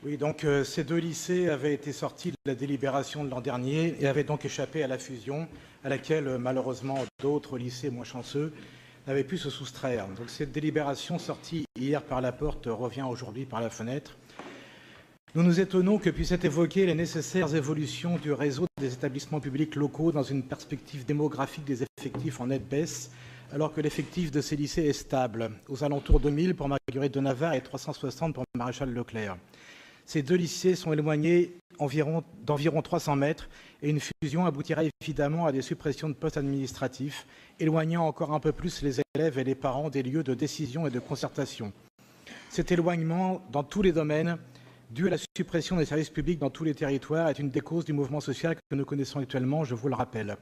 Oui, donc ces deux lycées avaient été sortis de la délibération de l'an dernier et avaient donc échappé à la fusion à laquelle malheureusement d'autres lycées moins chanceux n'avaient pu se soustraire. Donc cette délibération sortie hier par la porte revient aujourd'hui par la fenêtre. Nous nous étonnons que puissent être évoquées les nécessaires évolutions du réseau des établissements publics locaux dans une perspective démographique des effectifs en nette baisse, alors que l'effectif de ces lycées est stable, aux alentours de 1000 pour Marguerite de Navarre et 360 pour Maréchal Leclerc. Ces deux lycées sont éloignés d'environ 300 mètres et une fusion aboutirait évidemment à des suppressions de postes administratifs, éloignant encore un peu plus les élèves et les parents des lieux de décision et de concertation. Cet éloignement dans tous les domaines, dû à la suppression des services publics dans tous les territoires, est une des causes du mouvement social que nous connaissons actuellement, je vous le rappelle.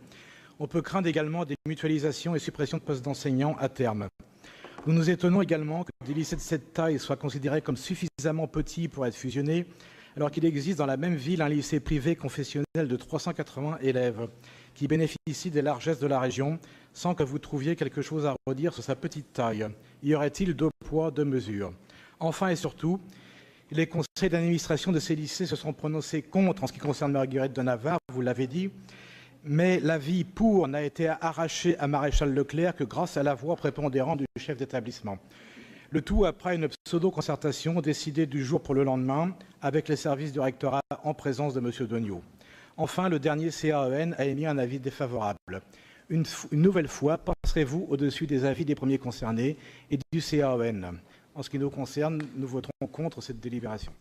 On peut craindre également des mutualisations et suppressions de postes d'enseignants à terme. Nous nous étonnons également que des lycées de cette taille soient considérés comme suffisamment petits pour être fusionnés, alors qu'il existe dans la même ville un lycée privé confessionnel de 380 élèves qui bénéficie des largesses de la région, sans que vous trouviez quelque chose à redire sur sa petite taille. Y aurait-il deux poids, deux mesures? Enfin et surtout, les conseils d'administration de ces lycées se sont prononcés contre en ce qui concerne Marguerite de Navarre, vous l'avez dit, mais l'avis pour n'a été arraché à Maréchal Leclerc que grâce à la voix prépondérante du chef d'établissement. Le tout après une pseudo-concertation décidée du jour pour le lendemain avec les services du rectorat en présence de M. Degnaud. Enfin, le dernier CAEN a émis un avis défavorable. Une nouvelle fois, passerez-vous au-dessus des avis des premiers concernés et du CAEN? En ce qui nous concerne, nous voterons contre cette délibération.